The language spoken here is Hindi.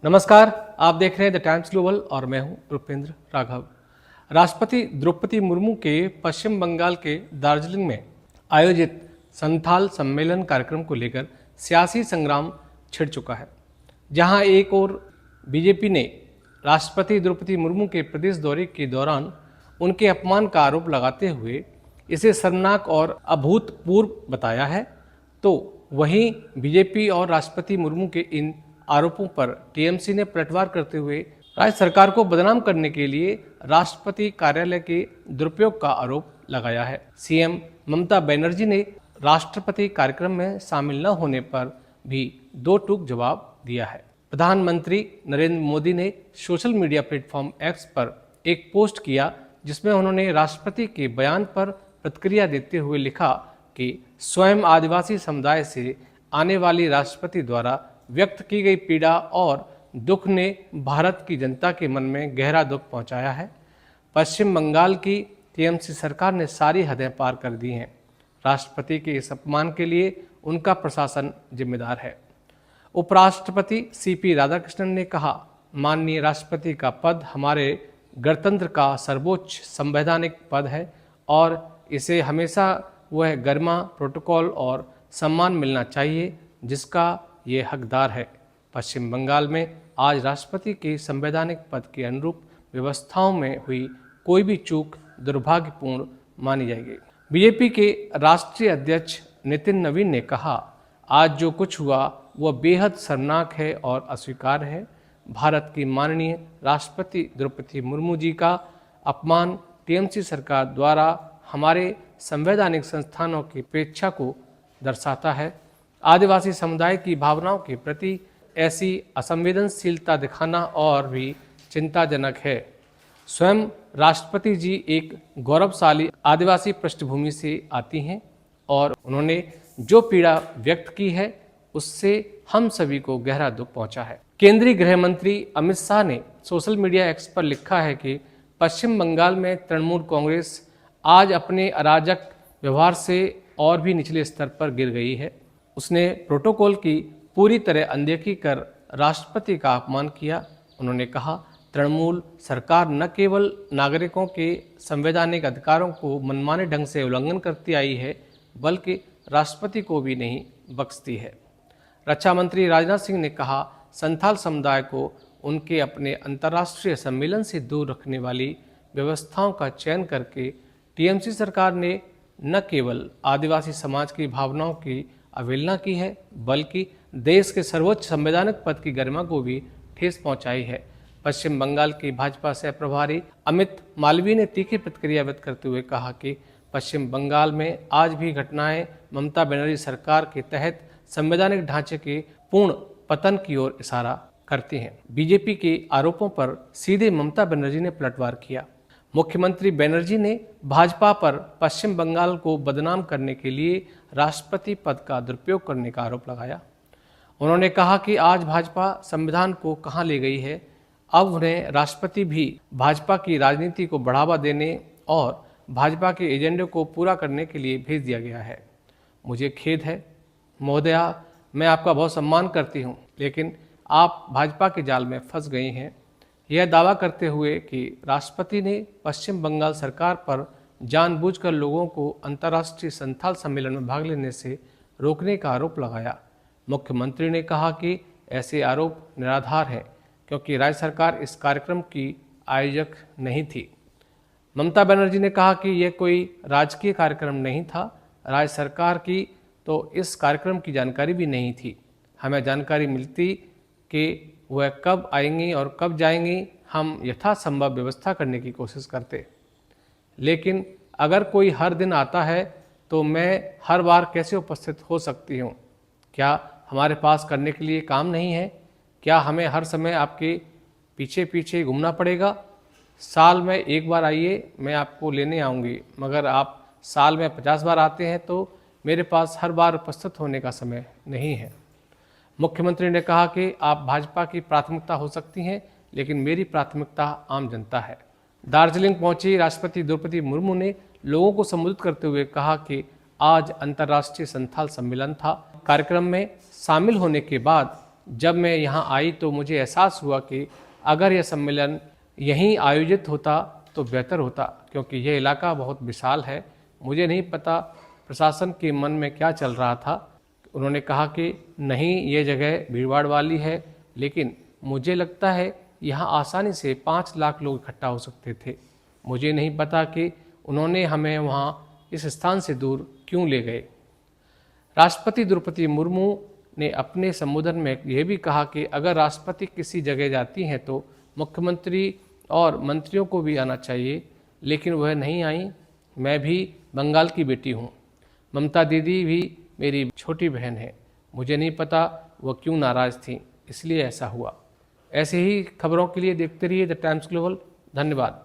नमस्कार, आप देख रहे हैं द टाइम्स ग्लोबल और मैं हूं रुपेंद्र राघव। राष्ट्रपति द्रौपदी मुर्मू के पश्चिम बंगाल के दार्जिलिंग में आयोजित संथाल सम्मेलन कार्यक्रम को लेकर सियासी संग्राम छिड़ चुका है। जहां एक ओर बीजेपी ने राष्ट्रपति द्रौपदी मुर्मू के प्रदेश दौरे के दौरान उनके अपमान का आरोप लगाते हुए इसे शर्मनाक और अभूतपूर्व बताया है, तो वहीं बीजेपी और राष्ट्रपति मुर्मू के इन आरोपों पर टीएमसी ने पलटवार करते हुए राज्य सरकार को बदनाम करने के लिए राष्ट्रपति कार्यालय के दुरुपयोग का आरोप लगाया है। सीएम ममता बनर्जी ने राष्ट्रपति कार्यक्रम में शामिल न होने पर भी दो टूक जवाब दिया है। प्रधानमंत्री नरेंद्र मोदी ने सोशल मीडिया प्लेटफॉर्म एक्स पर एक पोस्ट किया जिसमें उन्होंने राष्ट्रपति के बयान पर प्रतिक्रिया देते हुए लिखा कि स्वयं आदिवासी समुदाय से आने वाली राष्ट्रपति द्वारा व्यक्त की गई पीड़ा और दुख ने भारत की जनता के मन में गहरा दुख पहुंचाया है। पश्चिम बंगाल की टीएमसी सरकार ने सारी हदें पार कर दी हैं। राष्ट्रपति के इस अपमान के लिए उनका प्रशासन जिम्मेदार है। उपराष्ट्रपति सीपी राधाकृष्णन ने कहा, माननीय राष्ट्रपति का पद हमारे गणतंत्र का सर्वोच्च संवैधानिक पद है और इसे हमेशा वह गरिमा, प्रोटोकॉल और सम्मान मिलना चाहिए जिसका ये हकदार है। पश्चिम बंगाल में आज राष्ट्रपति के संवैधानिक पद के अनुरूप व्यवस्थाओं में हुई कोई भी चूक दुर्भाग्यपूर्ण मानी जाएगी। बीजेपी के राष्ट्रीय अध्यक्ष नितिन नवीन ने कहा, आज जो कुछ हुआ वह बेहद शर्मनाक है और अस्वीकार्य है। भारत की माननीय राष्ट्रपति द्रौपदी मुर्मू जी का अपमान टीएमसी सरकार द्वारा हमारे संवैधानिक संस्थानों की उपेक्षा को दर्शाता है। आदिवासी समुदाय की भावनाओं के प्रति ऐसी असंवेदनशीलता दिखाना और भी चिंताजनक है। स्वयं राष्ट्रपति जी एक गौरवशाली आदिवासी पृष्ठभूमि से आती हैं और उन्होंने जो पीड़ा व्यक्त की है उससे हम सभी को गहरा दुख पहुंचा है। केंद्रीय गृह मंत्री अमित शाह ने सोशल मीडिया एक्स पर लिखा है कि पश्चिम बंगाल में तृणमूल कांग्रेस आज अपने अराजक व्यवहार से और भी निचले स्तर पर गिर गई है। उसने प्रोटोकॉल की पूरी तरह अनदेखी कर राष्ट्रपति का अपमान किया। उन्होंने कहा, तृणमूल सरकार न केवल नागरिकों के संवैधानिक अधिकारों को मनमाने ढंग से उल्लंघन करती आई है बल्कि राष्ट्रपति को भी नहीं बख्शती है। रक्षा मंत्री राजनाथ सिंह ने कहा, संथाल समुदाय को उनके अपने अंतर्राष्ट्रीय सम्मेलन से दूर रखने वाली व्यवस्थाओं का चयन करके टीएमसी सरकार ने न केवल आदिवासी समाज की भावनाओं की अवहेलना की है बल्कि देश के सर्वोच्च संवैधानिक पद की गरिमा को भी ठेस पहुंचाई है। पश्चिम बंगाल की भाजपा सह प्रभारी अमित मालवीय ने तीखी प्रतिक्रिया व्यक्त करते हुए कहा कि पश्चिम बंगाल में आज भी घटनाएं ममता बनर्जी सरकार के तहत संवैधानिक ढांचे के पूर्ण पतन की ओर इशारा करती हैं। बीजेपी के आरोपों पर सीधे ममता बनर्जी ने पलटवार किया। मुख्यमंत्री बनर्जी ने भाजपा पर पश्चिम बंगाल को बदनाम करने के लिए राष्ट्रपति पद का दुरुपयोग करने का आरोप लगाया। उन्होंने कहा कि आज भाजपा संविधान को कहां ले गई है, अब उन्हें राष्ट्रपति भी भाजपा की राजनीति को बढ़ावा देने और भाजपा के एजेंडे को पूरा करने के लिए भेज दिया गया है। मुझे खेद है महोदया, मैं आपका बहुत सम्मान करती हूं, लेकिन आप भाजपा के जाल में फंस गई हैं। यह दावा करते हुए कि राष्ट्रपति ने पश्चिम बंगाल सरकार पर जानबूझकर लोगों को अंतर्राष्ट्रीय संथाल सम्मेलन में भाग लेने से रोकने का आरोप लगाया। मुख्यमंत्री ने कहा कि ऐसे आरोप निराधार हैं क्योंकि राज्य सरकार इस कार्यक्रम की आयोजक नहीं थी। ममता बनर्जी ने कहा कि यह कोई राजकीय कार्यक्रम नहीं था। राज्य सरकार की तो इस कार्यक्रम की जानकारी भी नहीं थी। हमें जानकारी मिलती कि वह कब आएंगी और कब जाएंगी, हम यथासंभव व्यवस्था करने की कोशिश करते। लेकिन अगर कोई हर दिन आता है तो मैं हर बार कैसे उपस्थित हो सकती हूँ? क्या हमारे पास करने के लिए काम नहीं है? क्या हमें हर समय आपके पीछे पीछे घूमना पड़ेगा? साल में एक बार आइए, मैं आपको लेने आऊँगी, मगर आप साल में 50 बार आते हैं तो मेरे पास हर बार उपस्थित होने का समय नहीं है। मुख्यमंत्री ने कहा कि आप भाजपा की प्राथमिकता हो सकती हैं, लेकिन मेरी प्राथमिकता आम जनता है। दार्जिलिंग पहुंची राष्ट्रपति द्रौपदी मुर्मू ने लोगों को संबोधित करते हुए कहा कि आज अंतर्राष्ट्रीय संथाल सम्मेलन था। कार्यक्रम में शामिल होने के बाद जब मैं यहाँ आई तो मुझे एहसास हुआ कि अगर यह सम्मेलन यहीं आयोजित होता तो बेहतर होता, क्योंकि यह इलाका बहुत विशाल है। मुझे नहीं पता प्रशासन के मन में क्या चल रहा था। उन्होंने कहा कि नहीं, ये जगह भीड़भाड़ वाली है, लेकिन मुझे लगता है यहाँ आसानी से 5 लाख लोग इकट्ठा हो सकते थे। मुझे नहीं पता कि उन्होंने हमें वहाँ इस स्थान से दूर क्यों ले गए। राष्ट्रपति द्रौपदी मुर्मू ने अपने संबोधन में यह भी कहा कि अगर राष्ट्रपति किसी जगह जाती हैं तो मुख्यमंत्री और मंत्रियों को भी आना चाहिए, लेकिन वह नहीं आई। मैं भी बंगाल की बेटी हूँ। ममता दीदी भी मेरी छोटी बहन है। मुझे नहीं पता वह क्यों नाराज़ थी, इसलिए ऐसा हुआ। ऐसे ही खबरों के लिए देखते रहिए द टाइम्स ग्लोबल। धन्यवाद।